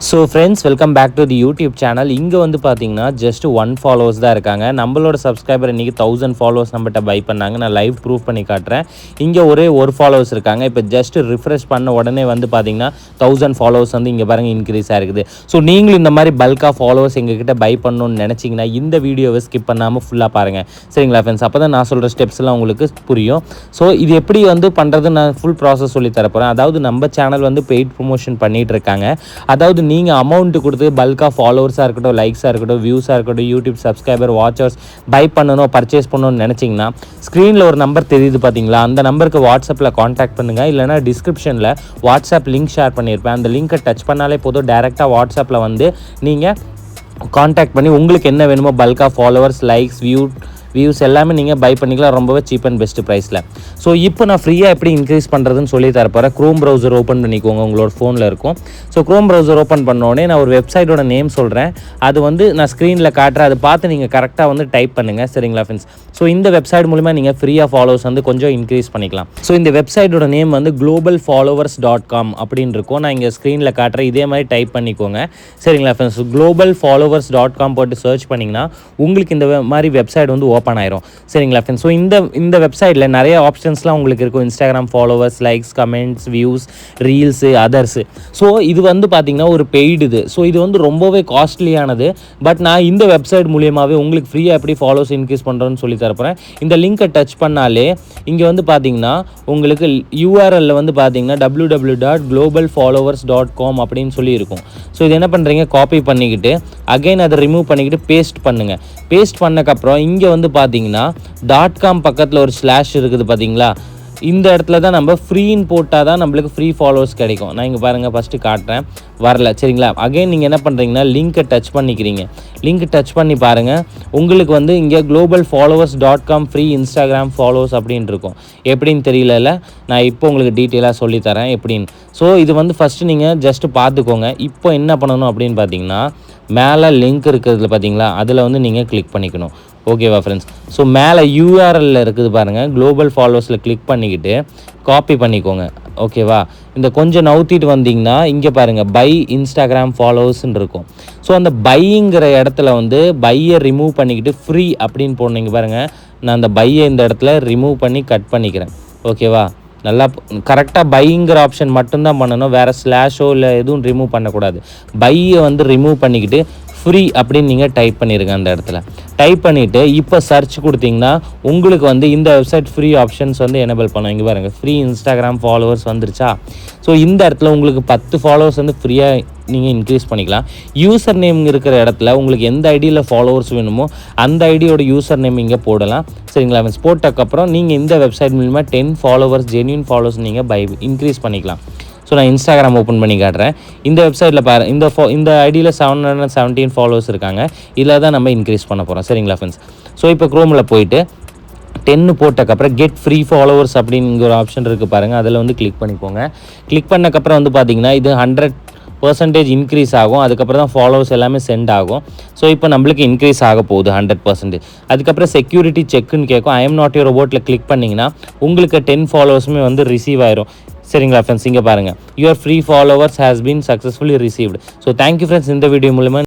So friends, welcome back to the YouTube channel. இங்கே வந்து பார்த்தீங்கன்னா ஜஸ்ட் 1 ஃபாலோவர்ஸ் தான் இருக்காங்க. நம்மளோட சப்ஸ்கிரைபர் இன்றைக்கி 1000 ஃபாலோவர்ஸ் நம்மகிட்ட பை பண்ணாங்க. நான் லைவ் ப்ரூஃப் பண்ணி காட்டுறேன். இங்கே ஒரே ஒரு ஃபாலோவர்ஸ் இருக்காங்க. இப்போ ஜஸ்ட் ரிஃப்ரெஷ் பண்ண உடனே வந்து பார்த்தீங்கன்னா 1000 ஃபாலோவர்ஸ் வந்து இங்கே பாருங்கள் இன்க்ரீஸ் ஆகிருக்குது. ஸோ நீங்களும் இந்த மாதிரி பல்காக ஃபாலோவர்ஸ் எங்ககிட்ட பை பண்ணணும்னு நினச்சிங்கன்னா இந்த வீடியோவை ஸ்கிப் பண்ணாமல் ஃபுல்லாக பாருங்கள். சரிங்களா ஃப்ரெண்ட்ஸ்? அப்போ தான் நான் சொல்கிற ஸ்டெப்ஸ்லாம் உங்களுக்கு புரியும். ஸோ இது எப்படி வந்து பண்ணுறது நான் ஃபுல் ப்ராசஸ் சொல்லி தரப்போகிறேன். அதாவது நம்ம சேனல் வந்து பெய்ட் ப்ரொமோஷன் பண்ணிகிட்டு இருக்காங்க. அதாவது நீங்கள் அமௌண்ட்டு கொடுத்து பல்காக ஃபாலோவர்ஸாக இருக்கட்டும், லைக்ஸாக இருக்கட்டும், வியூஸாக இருக்கட்டும், யூடியூப் சப்ஸ்கிரைபர், வாட்சர்ஸ் பை பண்ணணும், பர்ச்சேஸ் பண்ணணும்னு நினச்சிங்கன்னா ஸ்க்ரீனில் ஒரு நம்பர் தெரியுது பார்த்தீங்களா? அந்த நம்பருக்கு வாட்ஸ்அப்பில் காண்டாக்ட் பண்ணுங்கள். இல்லைனா டிஸ்கிரிப்ஷனில் வாட்ஸ்அப் லிங்க் ஷேர் பண்ணியிருப்பேன். அந்த லிங்க்கை டச் பண்ணாலே போதும், டேரெக்டாக வாட்ஸ்அப்பில் வந்து நீங்கள் காண்டாக்ட் பண்ணி உங்களுக்கு என்ன வேணுமோ பல்காக ஃபாலோவர்ஸ், லைக்ஸ், வியூஸ் எல்லாமே நீங்கள் பை பண்ணிக்கலாம் ரொம்பவே சீப் அண்ட் பெஸ்ட் ப்ரைஸில். ஸோ இப்போ நான் ஃப்ரீயாக எப்படி இன்க்ரீஸ் பண்ணுறதுன்னு சொல்லி தரப்போகிறேன். க்ரோம் ப்ரௌசர் ஓப்பன் பண்ணிக்கோங்க, உங்களோட ஃபோனில் இருக்கும். ஸோ க்ரோம் ப்ரௌசர் ஓப்பன் பண்ணோடனே நான் ஒரு வெப்சைட்டோட நேம் சொல்கிறேன். அது வந்து நான் ஸ்க்ரீனில் காட்டுறேன். அதை பார்த்து நீங்கள் கரெக்டாக வந்து டைப் பண்ணுங்கள். சரிங்களா ஃப்ரெண்ட்ஸ்? ஸோ இந்த வெப்சைட் மூலிமா நீங்கள் ஃப்ரீயாக ஃபாலோவர்ஸ் வந்து கொஞ்சம் இன்க்ரீஸ் பண்ணிக்கலாம். ஸோ இந்த வெப்சைட்டோட நேம் வந்து globalfollowers.com அப்படின்னு இருக்கும். நான் இங்கே ஸ்க்ரீனில் காட்டுறேன். இதே மாதிரி டைப் பண்ணிக்கோங்க. சரிங்களா ஃப்ரெண்ட்ஸ்? globalfollowers.com போட்டு சர்ச் பண்ணிங்கன்னா உங்களுக்கு இந்த மாதிரி வெப்சைட் வந்து ஓப்பன் ஆயிரும். சரிங்களா ஃப்ரெண்ட்ஸ்? ஸோ இந்த வெப்சைட்டில் நிறைய ஆப்ஷன்ஸ்லாம் உங்களுக்கு இருக்கும். Instagram followers, likes, comments, views, reels, others. So இது வந்து பார்த்திங்கன்னா ஒரு பெய்டு இது. ஸோ இது வந்து ரொம்பவே காஸ்ட்லியானது. பட் நான் இந்த வெப்சைட் மூலியமாகவே உங்களுக்கு ஃப்ரீயாக எப்படி ஃபாலோவர்ஸ் இன்க்ரீஸ் பண்ணுறோன்னு சொல்லி தரப்போகிறேன். இந்த லிங்க்கை டச் பண்ணாலே இங்கே வந்து பார்த்திங்கன்னா உங்களுக்கு யூஆர்எல்ல வந்து பார்த்திங்கன்னா www.globalfollowers.com அப்படின்னு சொல்லி இருக்கும். ஸோ இது என்ன பண்ணுறீங்க, காப்பி பண்ணிக்கிட்டு அகைன் அதை ரிமூவ் பண்ணிக்கிட்டு பேஸ்ட் பண்ணுங்கள். பேஸ்ட் பண்ணக்கப்புறம் இங்கே வந்து பார்த்தீங்கன்னா .com பக்கத்தில் ஒரு ஸ்லாஷ் இருக்குது பார்த்தீங்களா? இந்த இடத்துல தான் நம்ம ஃப்ரீன்னு போட்டால் தான் நம்மளுக்கு ஃப்ரீ ஃபாலோவர்ஸ் கிடைக்கும். நான் இங்கே பாருங்கள், ஃபஸ்ட்டு காட்டுறேன், வரல. சரிங்களா? அகைன் நீங்கள் என்ன பண்ணுறீங்கன்னா லிங்க்கை டச் பண்ணிக்கிறீங்க. லிங்க் டச் பண்ணி பாருங்கள். உங்களுக்கு வந்து இங்கே globalfollowers.com ஃப்ரீ இன்ஸ்டாகிராம் ஃபாலோவர்ஸ் அப்படின்னு இருக்கும். எப்படின்னு தெரியல, நான் இப்போ உங்களுக்கு டீட்டெயிலாக சொல்லித்தரேன் எப்படின்னு. ஸோ இது வந்து ஃபஸ்ட்டு நீங்கள் ஜஸ்ட்டு பார்த்துக்கோங்க. இப்போ என்ன பண்ணணும் அப்படின்னு பார்த்தீங்கன்னா, மேலே லிங்க் இருக்கிறதுல பார்த்தீங்களா, அதில் வந்து நீங்கள் கிளிக் பண்ணிக்கணும். ஓகேவா ஃப்ரெண்ட்ஸ்? ஸோ மேலே யூஆர்எல்ல இருக்குது பாருங்கள், குளோபல் ஃபாலோவர்ஸில் கிளிக் பண்ணிக்கிட்டு காப்பி பண்ணிக்கோங்க. ஓகேவா? இந்த கொஞ்சம் நவுத்திட்டு வந்தீங்கன்னா இங்கே பாருங்கள் பை இன்ஸ்டாகிராம் ஃபாலோவர்ஸ்ன்னு இருக்கும். ஸோ அந்த பைங்கிற இடத்துல வந்து பையை ரிமூவ் பண்ணிக்கிட்டு ஃப்ரீ அப்படின்னு போனீங்க பாருங்கள். நான் அந்த பையை இந்த இடத்துல ரிமூவ் பண்ணி கட் பண்ணிக்கிறேன். ஓகேவா? நல்லா கரெக்டாக பைங்கிற ஆப்ஷன் மட்டும்தான் பண்ணணும். வேறு ஸ்லாஷோ இல்லை எதுவும் ரிமூவ் பண்ணக்கூடாது. பையை வந்து ரிமூவ் பண்ணிக்கிட்டு ஃப்ரீ அப்படின்னு நீங்கள் டைப் பண்ணிடுங்க. அந்த இடத்துல டைப் பண்ணிவிட்டு இப்போ சர்ச் கொடுத்தீங்கன்னா உங்களுக்கு வந்து இந்த வெப்சைட் ஃப்ரீ ஆப்ஷன்ஸ் வந்து எனேபிள் பண்ணும். இங்கே பாருங்கள், ஃப்ரீ இன்ஸ்டாகிராம் ஃபாலோவர்ஸ் வந்துருச்சா? ஸோ இந்த இடத்துல உங்களுக்கு 10 ஃபாலோவர்ஸ் வந்து ஃப்ரீயாக நீங்கள் இன்க்ரீஸ் பண்ணிக்கலாம். யூசர் நேம் இருக்கிற இடத்துல உங்களுக்கு எந்த ஐடியில் ஃபாலோவர்ஸ் வேணுமோ அந்த ஐடியோட யூசர் நேம் இங்கே போடலாம். சரிங்களா? போட்டதுக்கப்புறம் நீங்கள் இந்த வெப்சைட் மூலிமா 10 ஃபாலோவர்ஸ், ஜென்யூன் ஃபாலோவர்ஸ் நீங்கள் இன்க்ரீஸ் பண்ணிக்கலாம். ஸோ நான் இன்ஸ்டாகிராம் ஓப்பன் பண்ணி காட்டுறேன். இந்த வெப்சைட்டில் இந்த ஐடியில் 717 ஃபாலோவர்ஸ் இருக்காங்க. இதில் தான் நம்ம இன்க்ரீஸ் பண்ண போகிறோம். சரிங்களா ஃப்ரெண்ட்ஸ்? ஸோ இப்போ க்ரோமில் போயிட்டு 10 போட்டக்கப்புறம் கெட் ஃப்ரீ ஃபாலோவர்ஸ் அப்படிங்கிற ஒரு ஆப்ஷன் இருக்குது பாருங்கள். அதில் வந்து கிளிக் பண்ணிக்கோங்க. கிளிக் பண்ணக்கப்புறம் வந்து பார்த்திங்கன்னா இது 100% இன்க்ரீஸ் ஆகும். அதுக்கப்புறம் தான் ஃபாலோவர்ஸ் எல்லாமே சென்ட் ஆகும். ஸோ இப்போ நம்மளுக்கு இன்க்ரீஸ் ஆக போகுது 100%. அதுக்கப்புறம் செக்யூரிட்டி செக்குன்னு கேட்கும். ஐ எம் நாட் யுவர் ரோபோட்டில் கிளிக் பண்ணிங்கன்னா உங்களுக்கு 10 ஃபாலோவர்ஸுமே வந்து ரிசீவ் ஆயிரும். சரிங்களா ஃப்ரெண்ட்ஸ்? இங்கே பாருங்கள், your free followers has been successfully received. So thank you friends. இந்த வீடியோ மூலமாக